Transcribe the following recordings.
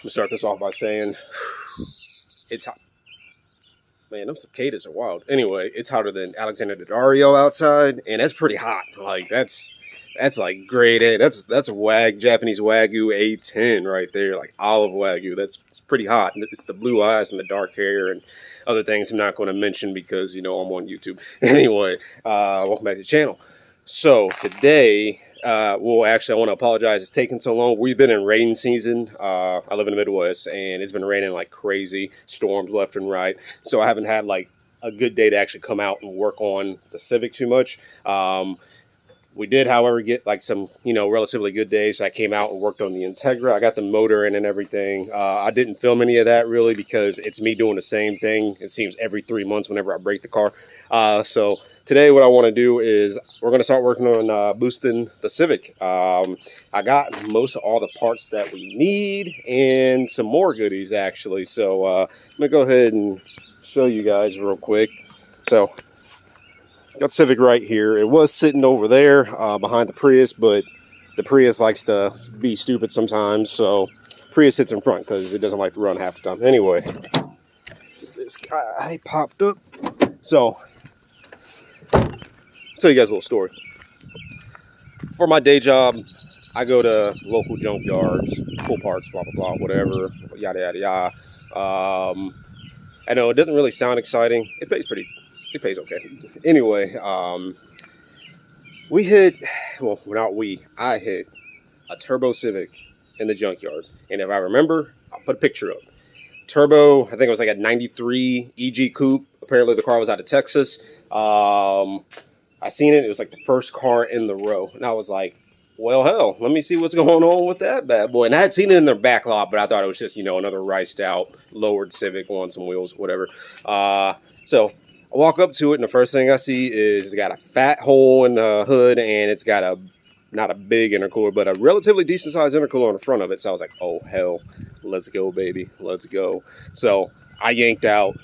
Let me start this off by saying it's hot. Man, them cicadas are wild. Anyway, it's hotter than Alexander Daddario outside, and that's pretty hot. Like that's like grade A. That's Japanese Wagyu A10 right there, like olive Wagyu. It's pretty hot. It's the blue eyes and the dark hair and other things I'm not going to mention because I'm on YouTube. Anyway, welcome back to the channel. So today, well, actually, I want to apologize. It's taking so long. We've been in rain season. I live in the Midwest, and it's been raining like crazy, storms left and right. So I haven't had like a good day to actually come out and work on the Civic too much. We did, however, get like some, relatively good days. So I came out and worked on the Integra. I got the motor in and everything. I didn't film any of that really because it's me doing the same thing. It seems every 3 months whenever I break the car. So today what I want to do is we're going to start working on boosting the Civic. I got most of all the parts that we need and some more goodies actually. So I'm going to go ahead and show you guys real quick. So got Civic right here. It was sitting over there behind the Prius, but the Prius likes to be stupid sometimes. So Prius sits in front because it doesn't like to run half the time. Anyway, this guy popped up. So tell you guys a little story. For my day job, I go to local junkyards, pull parts, blah, blah, blah, whatever, yada, yada, yada. I know it doesn't really sound exciting. It pays okay. Anyway, I hit a turbo Civic in the junkyard. And if I remember, I'll put a picture up. Turbo, I think it was like a 93 EG coupe. Apparently the car was out of Texas. I seen it. It was like the first car in the row. And I was like, well, hell, let me see what's going on with that bad boy. And I had seen it in their back lot, but I thought it was just, another riced out, lowered Civic on some wheels, whatever. So I walk up to it, and the first thing I see is it's got a fat hole in the hood, and it's got not a big intercooler, but a relatively decent sized intercooler on the front of it. So I was like, oh, hell, let's go, baby. Let's go. So I yanked out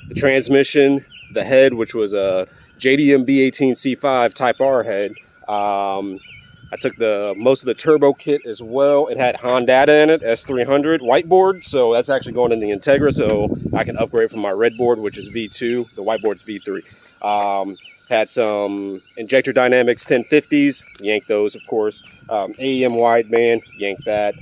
the transmission, the head, which was a JDM B18C5 Type R head. I took most of the turbo kit as well. It had Honda in it, S300 whiteboard, so that's actually going in the Integra, so I can upgrade from my red board, which is V2. The whiteboard's V3. Had some Injector Dynamics 1050s, yanked those, of course. AEM wideband, yanked that.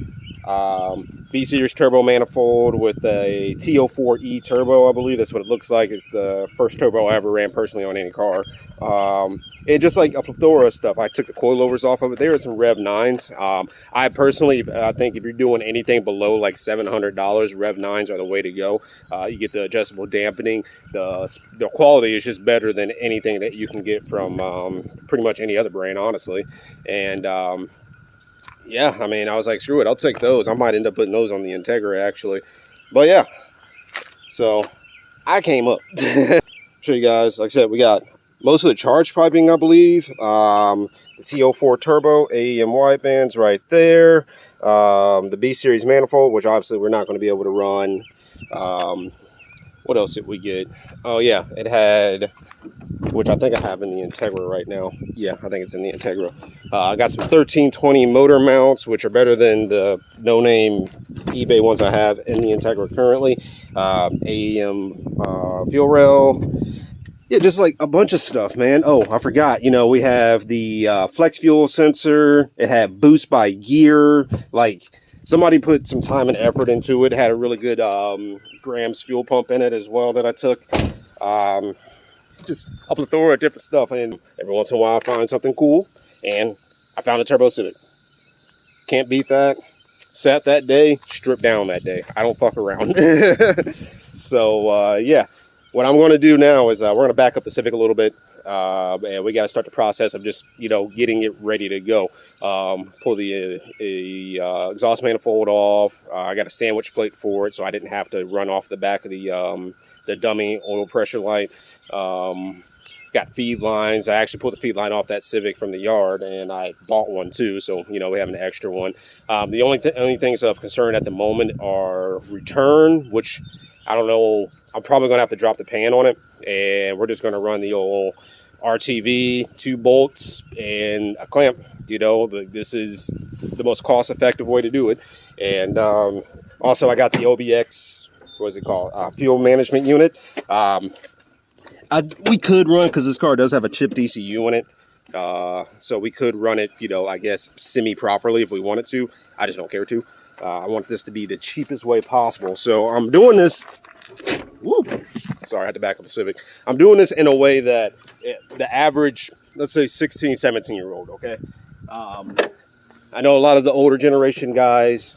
B-Series turbo manifold with a T04E turbo, I believe that's what it looks like. It's the first turbo I ever ran personally on any car. And just like a plethora of stuff. I took the coilovers off of it. There are some Rev 9s. I personally think if you're doing anything below like $700, Rev 9s are the way to go. You get the adjustable dampening. The quality is just better than anything that you can get from pretty much any other brand, honestly. And yeah, I mean, I was like, screw it, I'll take those. I might end up putting those on the Integra, actually. But yeah, so I came up. Show you guys, like I said, we got most of the charge piping, I believe. The T04 turbo, AEM widebands right there. The B-Series manifold, which obviously we're not going to be able to run. What else did we get? Oh, yeah, it had, which I think I have in the Integra right now. Yeah, I think it's in the Integra. I got some 1320 motor mounts, which are better than the no-name eBay ones I have in the Integra currently. AEM fuel rail. Yeah, just like a bunch of stuff, man. Oh, I forgot. We have the flex fuel sensor. It had boost by gear. Like, somebody put some time and effort into it. It had a really good grams fuel pump in it as well that I took. Just a plethora of different stuff, and every once in a while I find something cool, and I found a turbo Civic. Can't beat that. Sat that day, stripped down that day. I don't fuck around. So yeah, what I'm going to do now is we're going to back up the Civic a little bit, and we got to start the process of just getting it ready to go. Pull the exhaust manifold off. I got a sandwich plate for it, so I didn't have to run off the back of the dummy oil pressure light. Got feed lines. I actually pulled the feed line off that Civic from the yard, and I bought one too, so we have an extra one. The only things of concern at the moment are return, which I don't know. I'm probably gonna have to drop the pan on it, and we're just gonna run the old RTV, 2 bolts and a clamp. This is the most cost-effective way to do it. And also I got the OBX, what is it called? Fuel management unit. We could run, because this car does have a chipped ECU in it. So we could run it, you know, I guess semi-properly if we wanted to. I just don't care to. I want this to be the cheapest way possible. So I'm doing this. Woo, sorry, I had to back up the Civic. I'm doing this in a way that the average, let's say 16, 17-year-old, okay? I know a lot of the older generation guys,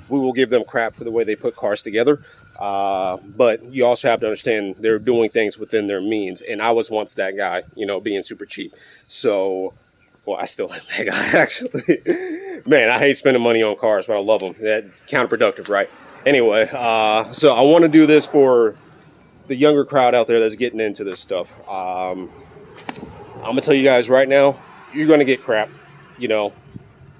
we will give them crap for the way they put cars together. But you also have to understand they're doing things within their means. And I was once that guy, you know, being super cheap. So, well, I still am that guy, actually. Man, I hate spending money on cars, but I love them. That's counterproductive, right? Anyway, so I want to do this for the younger crowd out there that's getting into this stuff. I'm going to tell you guys right now, you're going to get crap, you know,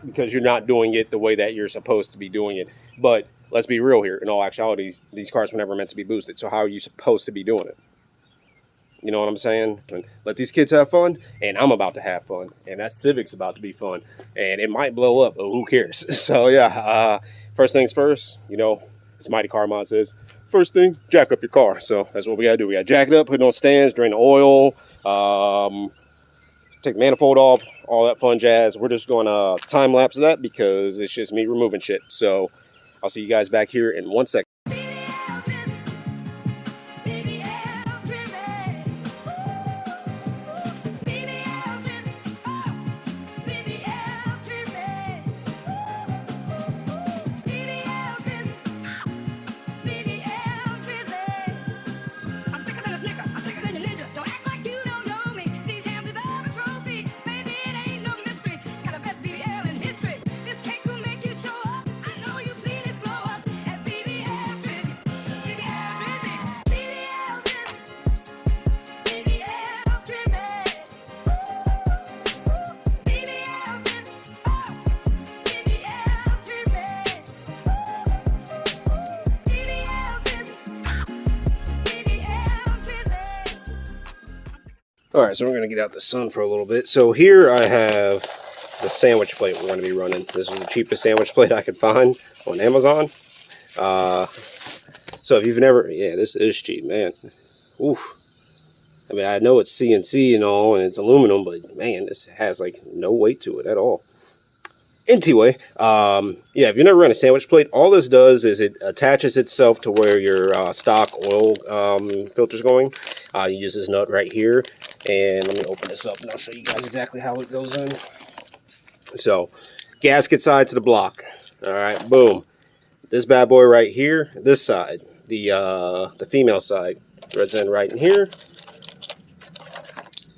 because you're not doing it the way that you're supposed to be doing it. But let's be real here. In all actuality, these cars were never meant to be boosted. So how are you supposed to be doing it? You know what I'm saying? Let these kids have fun, and I'm about to have fun. And that Civic's about to be fun. And it might blow up, but who cares? So, yeah, first things first, you know, as Mighty Car Mod says, first thing, jack up your car. So that's what we got to do. We got to jack it up, put it on stands, drain the oil, take the manifold off, all that fun jazz. We're just going to time-lapse that because it's just me removing shit. So I'll see you guys back here in 1 second. All right, so we're going to get out the sun for a little bit. So here I have the sandwich plate we're going to be running. This is the cheapest sandwich plate I could find on Amazon. So if you've never, yeah, this is cheap, man. Oof. I mean, I know it's CNC and all, and it's aluminum, but man, this has like no weight to it at all. Anyway, yeah, if you've never run a sandwich plate, all this does is it attaches itself to where your stock oil filter's going. You use this nut right here. And let me open this up and I'll show you guys exactly how it goes in. So, gasket side to the block. All right, boom. This bad boy right here, this side, the female side, threads in right in here.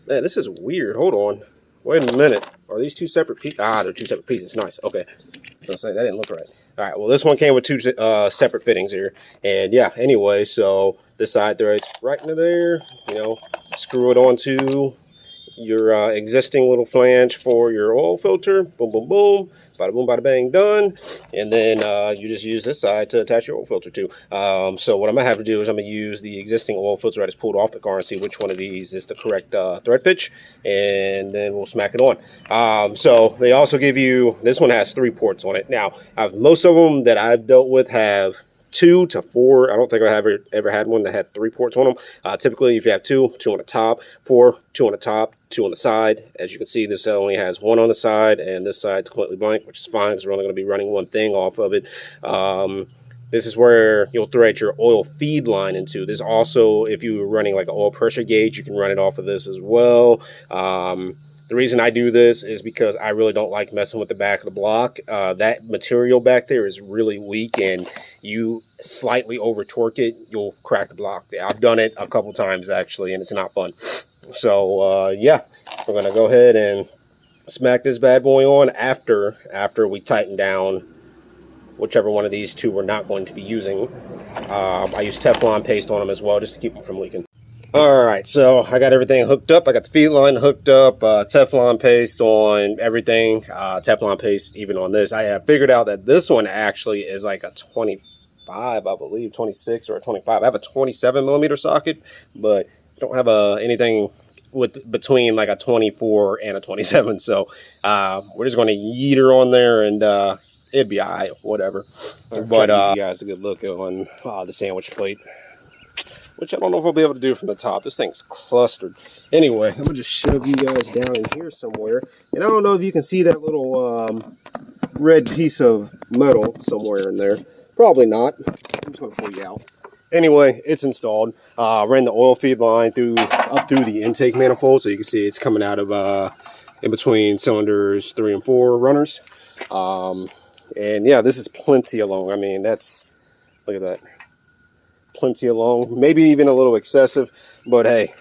Man, this is weird. Hold on. Wait a minute. Are these two separate pieces? Ah, they're two separate pieces. Nice. Okay. I was saying that didn't look right. All right. Well, this one came with two separate fittings here. And yeah, anyway, so this side threads right into there. You know, screw it onto your existing little flange for your oil filter. Boom, boom, boom. Bada boom, bada bang, done. And then you just use this side to attach your oil filter to. So what I'm going to have to do is I'm going to use the existing oil filter I just pulled off the car and see which one of these is the correct thread pitch. And then we'll smack it on. So they also give you, this one has 3 ports on it. Now, most of them that I've dealt with have 2 to 4. I don't think I've ever had one that had 3 ports on them. Typically, if you have 2 on the top, 4, 2 on the top, 2 on the side. As you can see, this only has 1 on the side, and this side's completely blank, which is fine because we're only going to be running one thing off of it. This is where you'll thread your oil feed line into. This also, if you were running like an oil pressure gauge, you can run it off of this as well. The reason I do this is because I really don't like messing with the back of the block. That material back there is really weak, and you slightly over torque it, you'll crack the block. I've done it a couple times actually, and it's not fun. So yeah, we're gonna go ahead and smack this bad boy on after we tighten down whichever one of these 2 we're not going to be using. I use Teflon paste on them as well just to keep them from leaking. Alright, so I got everything hooked up. I got the feed line hooked up, Teflon paste on everything, Teflon paste even on this. I have figured out that this one actually is like a 25, I believe, 26 or a 25. I have a 27 millimeter socket, but don't have anything with between like a 24 and a 27. So we're just going to yeet her on there and it'd be all right, whatever. But give you guys a good look on the sandwich plate, which I don't know if I'll be able to do from the top. This thing's clustered. Anyway, I'm gonna just shove you guys down in here somewhere, and I don't know if you can see that little red piece of metal somewhere in there. Probably not. I'm just gonna pull you out. Anyway, it's installed. Ran the oil feed line up through the intake manifold, so you can see it's coming out of in between cylinders 3 and 4 runners. And yeah, this is plenty long. I mean, look at that, plenty long. Maybe even a little excessive, but hey,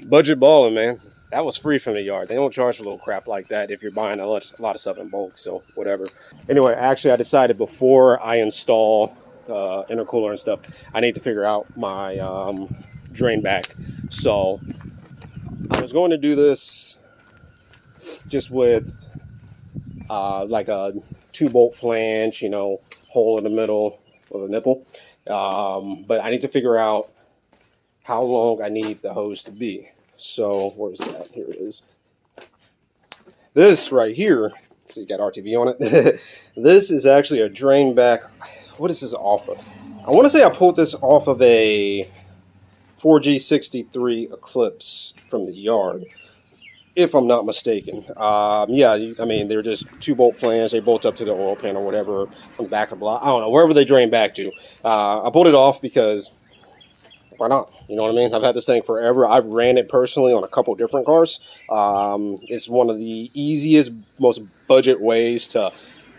budget balling, man. That was free from the yard. They don't charge for little crap like that if you're buying a lot of stuff in bulk, so whatever. Anyway, actually, I decided before I install intercooler and stuff, I need to figure out my drain back. So I was going to do this just with like a 2-bolt flange, you know, hole in the middle with a nipple. But I need to figure out how long I need the hose to be. So where's that? Here it is. This right here, so it's got RTV on it. This is actually a drain back. What is this off of? I want to say I pulled this off of a 4G63 Eclipse from the yard, if I'm not mistaken. Yeah, I mean, they're just 2-bolt flange. They bolt up to the oil pan or whatever on the back of the block. I don't know, wherever they drain back to. I pulled it off because why not? You know what I mean? I've had this thing forever. I've ran it personally on a couple different cars. It's one of the easiest, most budget ways to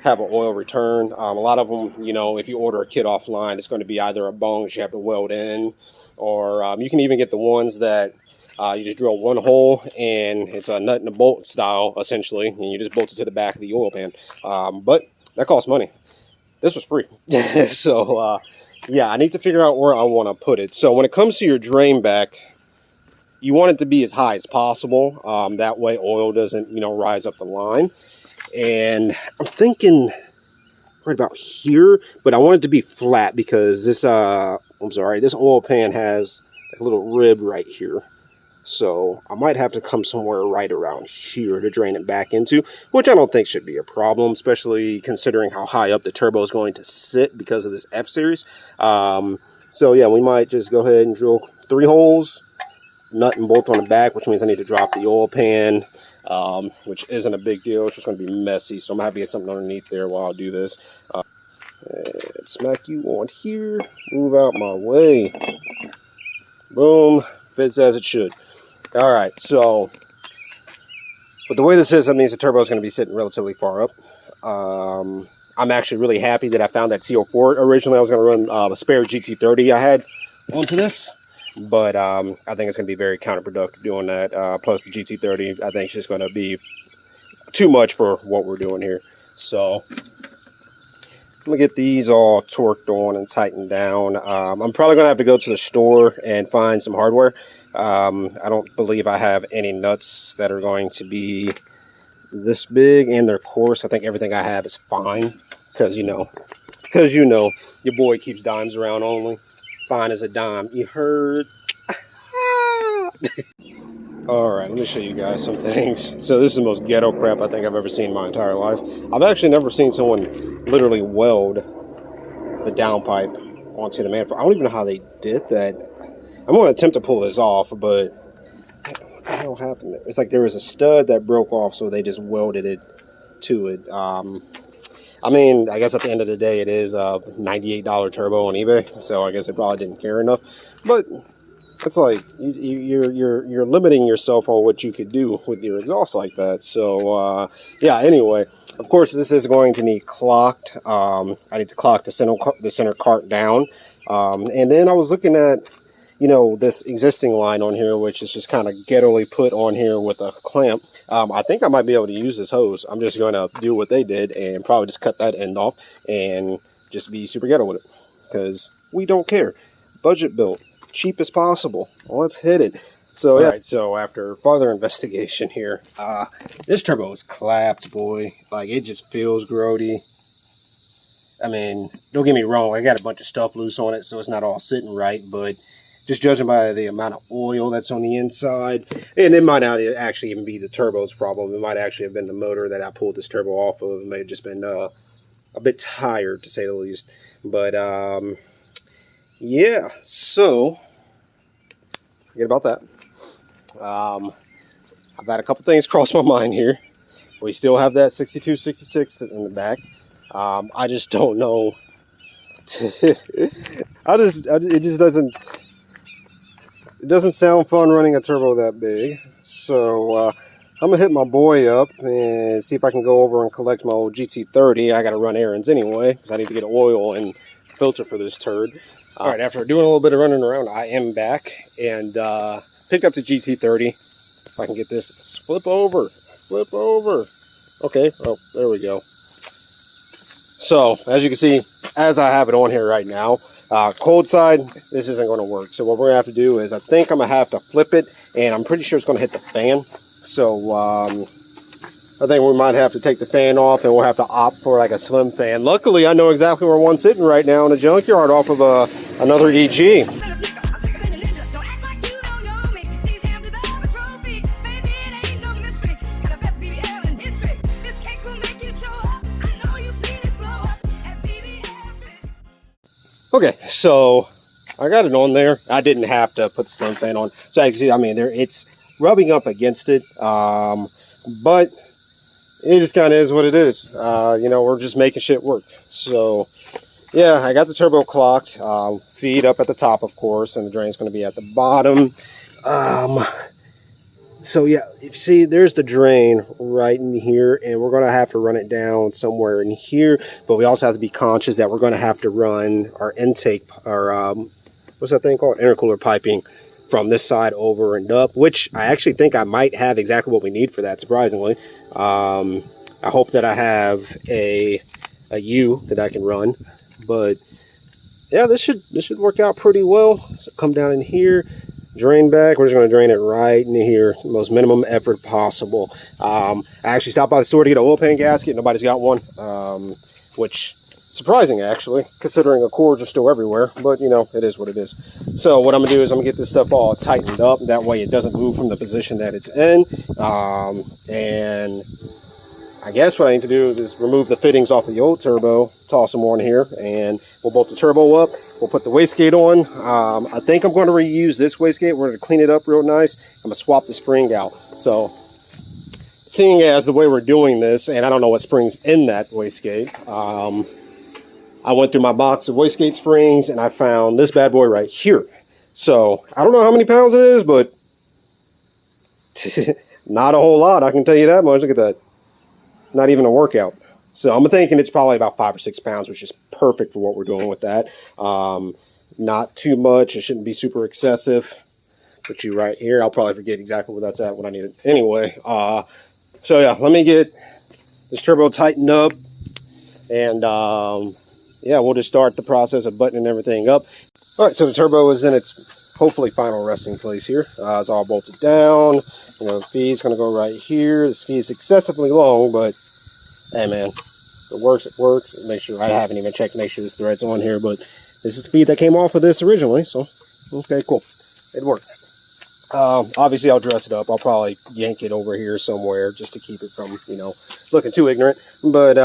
have an oil return. A lot of them, you know, if you order a kit offline, it's going to be either a bung that you have to weld in, or you can even get the ones that you just drill one hole and it's a nut and a bolt style, essentially, and you just bolt it to the back of the oil pan. But that costs money. This was free. So, yeah, I need to figure out where I want to put it. So when it comes to your drain back, you want it to be as high as possible. That way oil doesn't, you know, rise up the line. And I'm thinking right about here, but I want it to be flat because this, this oil pan has a little rib right here. So I might have to come somewhere right around here to drain it back into, which I don't think should be a problem, especially considering how high up the turbo is going to sit because of this F-Series. So yeah, we might just go ahead and drill 3 holes, nut and bolt on the back, which means I need to drop the oil pan, which isn't a big deal. It's just going to be messy, so I'm happy to get something underneath there while I do this. And smack you on here, move out my way. Boom, fits as it should. All right, so, but the way this is, that means the turbo is going to be sitting relatively far up. I'm actually really happy that I found that CO4. Originally, I was going to run a spare GT30 I had onto this, but I think it's going to be very counterproductive doing that. Plus, the GT30, I think, is just going to be too much for what we're doing here. So, I'm going to get these all torqued on and tightened down. I'm probably going to have to go to the store and find some hardware. I don't believe I have any nuts that are going to be this big, and they're coarse. I think everything I have is fine, because you know, your boy keeps dimes around only. Fine as a dime. You heard? Alright, let me show you guys some things. So this is the most ghetto crap I think I've ever seen in my entire life. I've actually never seen someone literally weld the downpipe onto the manifold. I don't even know how they did that. I'm going to attempt to pull this off, but what the hell happened there? It's like there was a stud that broke off, so they just welded it to it. I mean, I guess at the end of the day, it is a $98 turbo on eBay, so I guess they probably didn't care enough. But it's like you're limiting yourself on what you could do with your exhaust like that. So yeah. Anyway, of course, this is going to need clocked. I need to clock the center cart down, and then I was looking at, you know, this existing line on here, which is just kind of ghettoly put on here with a clamp. I think I might be able to use this hose. I'm just going to do what they did and probably just cut that end off and just be super ghetto with it, because we don't care. Budget built, cheap as possible. Let's hit it. So yeah. All right, so after further investigation here, this turbo is clapped, boy. Like, it just feels grody. I mean, don't get me wrong, I got a bunch of stuff loose on it, so it's not all sitting right, but just judging by the amount of oil that's on the inside. And it might not actually even be the turbo's problem. It might actually have been the motor that I pulled this turbo off of. It may have just been a bit tired, to say the least. But yeah, so forget about that. I've had a couple things cross my mind here. We still have that 6266 in the back. I just don't know. It just doesn't sound fun running a turbo that big. So I'm gonna hit my boy up and see if I can go over and collect my old GT30. I gotta run errands anyway because I need to get oil and filter for this turd. All right, after doing a little bit of running around, I am back and picked up the GT30. If I can get this, flip over. Okay, oh, there we go. So, as you can see, as I have it on here right now, cold side, this isn't going to work. So what we're going to have to do is, I think I'm going to have to flip it, and I'm pretty sure it's going to hit the fan. So, I think we might have to take the fan off, and we'll have to opt for like a slim fan. Luckily, I know exactly where one's sitting right now in the junkyard off of another EG. Okay, so I got it on there. I didn't have to put the slim fan on. So as you see, I mean, it's rubbing up against it, but it just kind of is what it is. You know, we're just making shit work. So yeah, I got the turbo clocked. Feed up at the top, of course, and the drain's going to be at the bottom. So yeah, if you see, there's the drain right in here, and we're going to have to run it down somewhere in here, but we also have to be conscious that we're going to have to run our intake, our what's that thing called, intercooler piping, from this side over and up, which I actually think I might have exactly what we need for that, surprisingly. I hope that I have a U that I can run, but yeah, this should work out pretty well. So come down in here, drain back. We're just going to drain it right in here, most minimum effort possible. I actually stopped by the store to get an oil pan gasket. Nobody's got one, which surprising actually, considering Accords are still everywhere, but you know, it is what it is. So what I'm gonna do is I'm gonna get this stuff all tightened up, that way it doesn't move from the position that it's in. And I guess what I need to do is remove the fittings off of the old turbo, toss them on here, and we'll bolt the turbo up. We'll put the wastegate on. I think I'm going to reuse this wastegate. We're going to clean it up real nice. I'm going to swap the spring out. So seeing as the way we're doing this, and I don't know what springs in that wastegate, I went through my box of wastegate springs and I found this bad boy right here. So I don't know how many pounds it is, but not a whole lot. I can tell you that much. Look at that. Not even a workout. So I'm thinking it's probably about 5 or 6 pounds, which is perfect for what we're doing with that. Not too much. It shouldn't be super excessive. Put you right here. I'll probably forget exactly where that's at when I need it. Anyway, so yeah, let me get this turbo tightened up, and yeah, we'll just start the process of buttoning everything up. All right, so the turbo is in its hopefully final resting place here. It's all bolted down. You know, the feed's going to go right here. This feed is excessively long, but hey man, if it works, it works. Make sure, I haven't even checked to make sure this thread's on here, but this is the feed that came off of this originally, so okay, cool. It works. Obviously I'll dress it up. I'll probably yank it over here somewhere just to keep it from, you know, looking too ignorant. But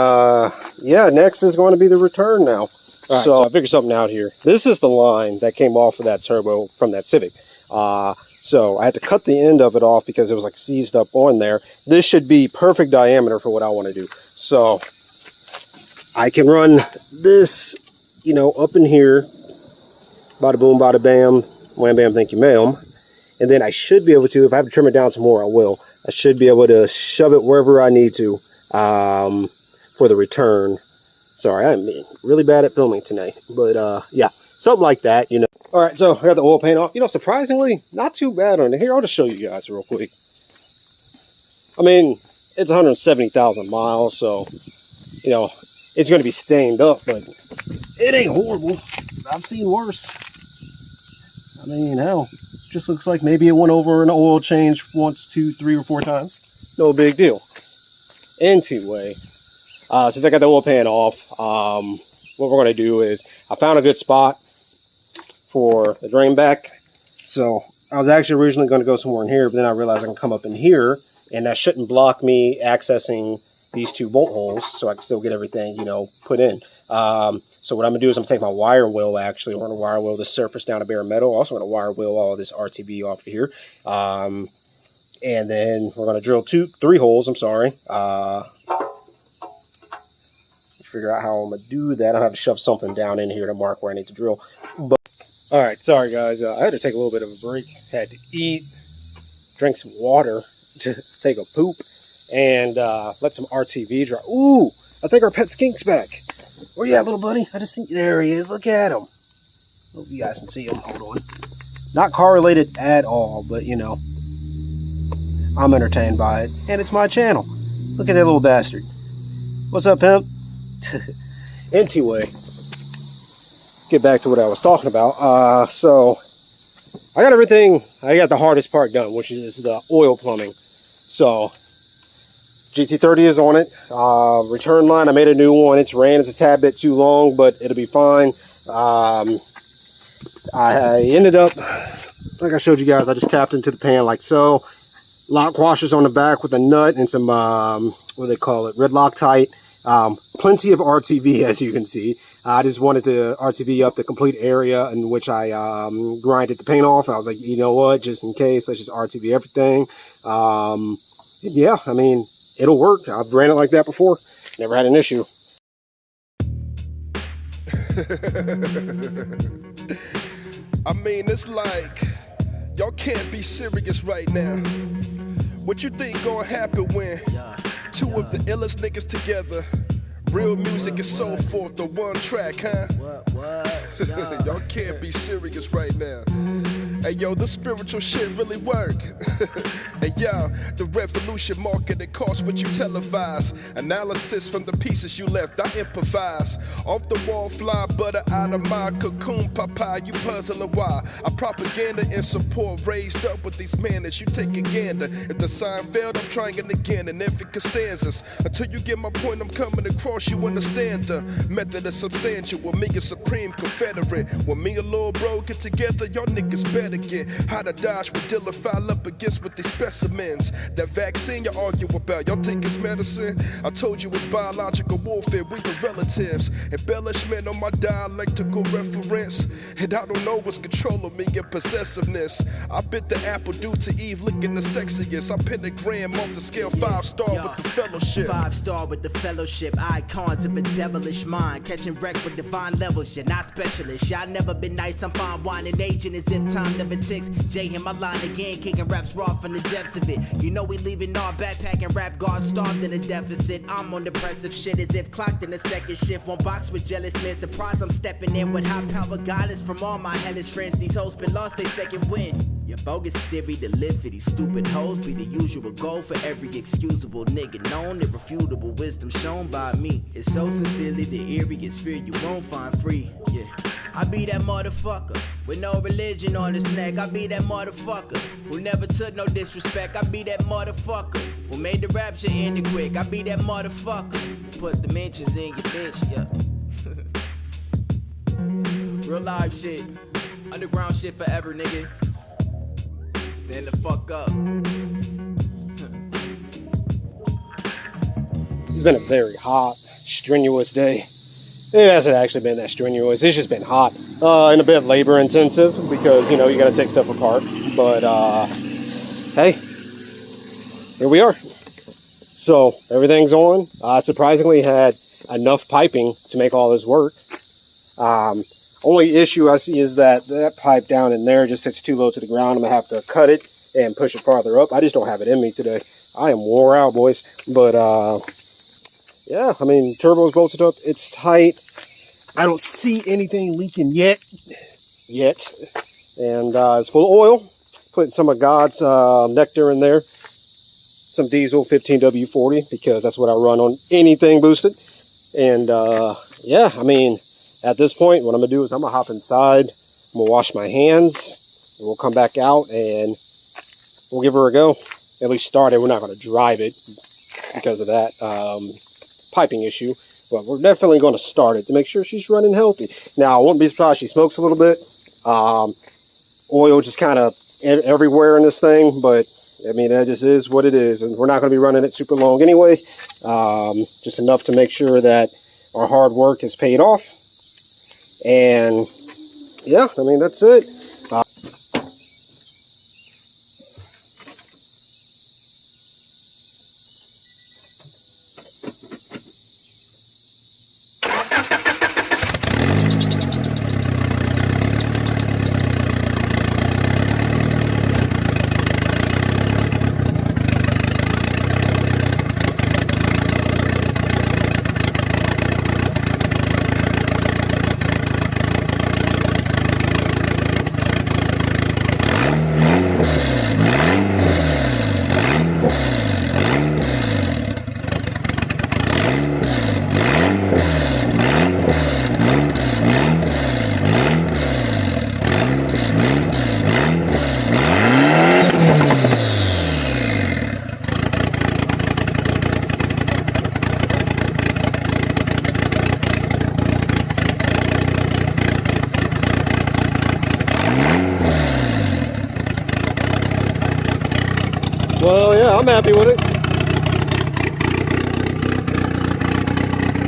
yeah, next is going to be the return now. Right, so I figured something out here. This is the line that came off of that turbo from that Civic. So I had to cut the end of it off because it was like seized up on there. This should be perfect diameter for what I want to do. So I can run this, you know, up in here, bada boom, bada bam, wham bam, thank you ma'am. And then I should be able to, if I have to trim it down some more, I will. I should be able to shove it wherever I need to for the return. Sorry, I'm really bad at filming tonight. But yeah, something like that, you know. All right, so I got the oil paint off. You know, surprisingly, not too bad on it. Here, I'll just show you guys real quick. I mean, it's 170,000 miles, so, you know, it's going to be stained up, but it ain't horrible. I've seen worse. I mean, hell, just looks like maybe it went over an oil change once, 2, 3, or 4 times. No big deal. Anyway, since I got the oil pan off, what we're going to do is, I found a good spot for the drain back. So I was actually originally going to go somewhere in here, but then I realized I can come up in here, and that shouldn't block me accessing these 2 bolt holes, so I can still get everything, you know, put in. So what I'm going to do is I'm going to take my wire wheel, actually. We're going to wire wheel this surface down to bare metal. Also going to wire wheel all this RTB off of here. And then we're going to drill 3 holes, figure out how I'm going to do that. I'll have to shove something down in here to mark where I need to drill. But all right, sorry guys. I had to take a little bit of a break. Had to eat, drink some water, to take a poop, and let some RTV dry. Ooh, I think our pet skink's back. Where you at, little buddy? I just see, there he is. Look at him. Hope you guys can see him. Hold on. Not correlated at all, but you know, I'm entertained by it, and it's my channel. Look at that little bastard. What's up, pimp? Anyway, get back to what I was talking about. So I got everything. I got the hardest part done, which is the oil plumbing. So GT30 is on it. Return line, I made a new one. It's ran. It's a tad bit too long, but it'll be fine. I ended up, like I showed you guys, I just tapped into the pan like so. Lock washers on the back with a nut and some, what do they call it, red Loctite. Plenty of RTV, as you can see. I just wanted to RTV up the complete area in which I grinded the paint off. I was like, you know what, just in case, let's just RTV everything. Yeah, I mean, it'll work. I've ran it like that before. Never had an issue. I mean, it's like, y'all can't be serious right now. What you think gonna happen when 2 of the illest niggas together? Real music and so forth, the one track, huh? Y'all can't be serious right now. Hey yo, the spiritual shit really work. And yo, the revolution marketing costs what you televise. Analysis from the pieces you left, I improvise. Off the wall fly butter out of my cocoon, papa, you puzzling why. I propaganda and support raised up with these manners, you take a gander. If the sign failed, I'm trying it again, and if it can stanzas. Until you get my point, I'm coming across, you understand the method is substantial. With me a supreme confederate. When me and Lil Bro get together, y'all niggas better get how to dodge with Dilla file up against with these specimens. That vaccine you argue about, y'all think it's medicine? I told you it's biological warfare, we the relatives. Embellishment on my dialectical reference. And I don't know what's controlling me and possessiveness. I bit the apple due to Eve looking the sexiest. I pentagram off the scale 5-star with the fellowship. 5-star with the fellowship, icons of a devilish mind. Catching wreck with divine levels, you're not specialist. Y'all never been nice, I'm fine whining aging as if time never ticks. Jay hit my line again, kicking raps raw from the depths of it. You know we leaving our backpack and rap guard starved in a deficit. I'm on depressive shit as if clocked in a second shift. One box with jealous men, surprised I'm stepping in with high power guidance from all my hellish friends. These hoes been lost they second win. Your bogus theory to live for these stupid hoes be the usual goal for every excusable nigga known. Irrefutable wisdom shown by me. It's so sincerely the eeriest fear you won't find free. Yeah, I be that motherfucker with no religion on his neck. I be that motherfucker who never took no disrespect. I be that motherfucker who made the rapture end quick. I be that motherfucker who put dimensions in your bench. Yeah. Real life shit, underground shit forever, nigga. Stand the fuck up. It's been a very hot, strenuous day. It hasn't actually been that strenuous. It's just been hot and a bit labor intensive because, you know, you got to take stuff apart. But, hey, here we are. So everything's on. Surprisingly had enough piping to make all this work. Only issue I see is that pipe down in there just sits too low to the ground. I'm going to have to cut it and push it farther up. I just don't have it in me today. I am wore out, boys. But, yeah, I mean, turbo's bolted up. It's tight. I don't see anything leaking yet. And it's full of oil. Putting some of God's nectar in there. Some diesel 15W40 because that's what I run on anything boosted. And, yeah, I mean, at this point, what I'm going to do is I'm going to hop inside. I'm going to wash my hands. And we'll come back out and we'll give her a go. At least start it. We're not going to drive it because of that piping issue. But we're definitely going to start it to make sure she's running healthy. Now, I wouldn't be surprised if she smokes a little bit. oil just kind of everywhere in this thing, but I mean, that just is what it is, and we're not going to be running it super long anyway. Just enough to make sure that our hard work is paid off. And yeah, I mean, that's it. Well, yeah, I'm happy with it.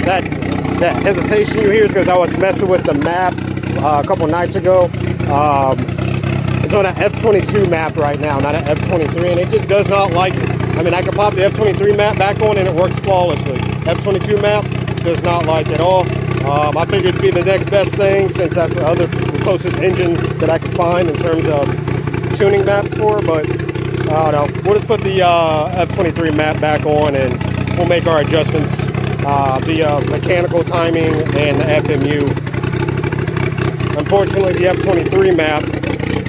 That hesitation you hear is because I was messing with the map a couple nights ago. It's on an F22 map right now, not an F23, and it just does not like it. I mean, I can pop the F23 map back on and it works flawlessly. F22 map does not like it at all. I figured it'd be the next best thing since that's the closest engine that I could find in terms of tuning maps for, but I don't know. We'll just put the F23 map back on and we'll make our adjustments via mechanical timing and the FMU. Unfortunately, the F23 map,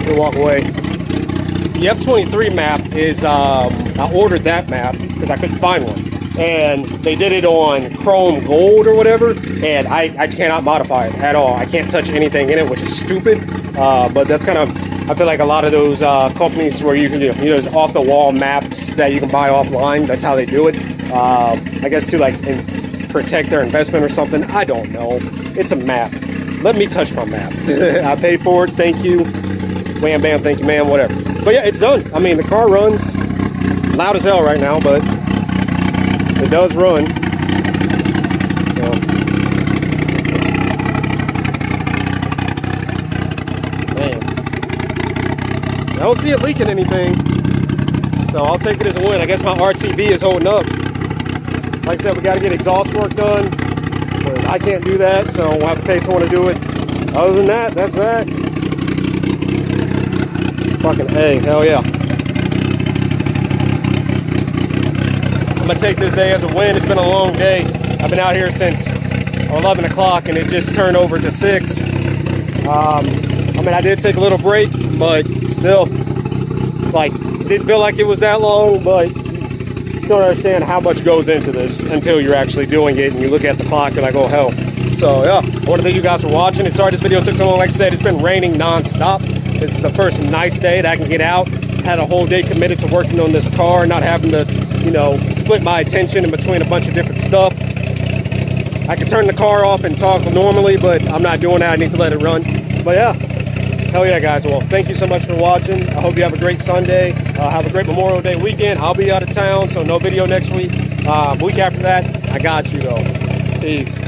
we'll walk away. The F23 map is, I ordered that map because I couldn't find one. And they did it on chrome gold or whatever, and I cannot modify it at all. I can't touch anything in it, which is stupid, but that's kind of, I feel like a lot of those companies where you can do, those off-the-wall maps that you can buy offline, that's how they do it. I guess to like protect their investment or something. I don't know. It's a map. Let me touch my map. I paid for it. Thank you. Wham, bam, thank you, ma'am, whatever. But yeah, it's done. I mean, the car runs loud as hell right now, but it does run. So. Man. I don't see it leaking anything. So I'll take it as a win. I guess my RTV is holding up. Like I said, we got to get exhaust work done. But I can't do that, so we'll have to pay someone to do it. Other than that, that's that. Fucking A, hell yeah. I'm gonna take this day as a win. It's been a long day. I've been out here since 11 o'clock and it just turned over to 6. I mean, I did take a little break, but still, like, it didn't feel like it was that long, but you don't understand how much goes into this until you're actually doing it and you look at the clock, you're like, oh hell. So yeah, I want to thank you guys for watching. And sorry this video took so long. Like I said, it's been raining non-stop. This is the first nice day that I can get out. Had a whole day committed to working on this car, not having to, split my attention in between a bunch of different stuff. I can turn the car off and talk normally, but I'm not doing that. I need to let it run. But yeah, hell yeah, guys. Well, thank you so much for watching. I hope you have a great Sunday. Have a great Memorial Day weekend. I'll be out of town, so no video next week. Week after that, I got you, though. Peace.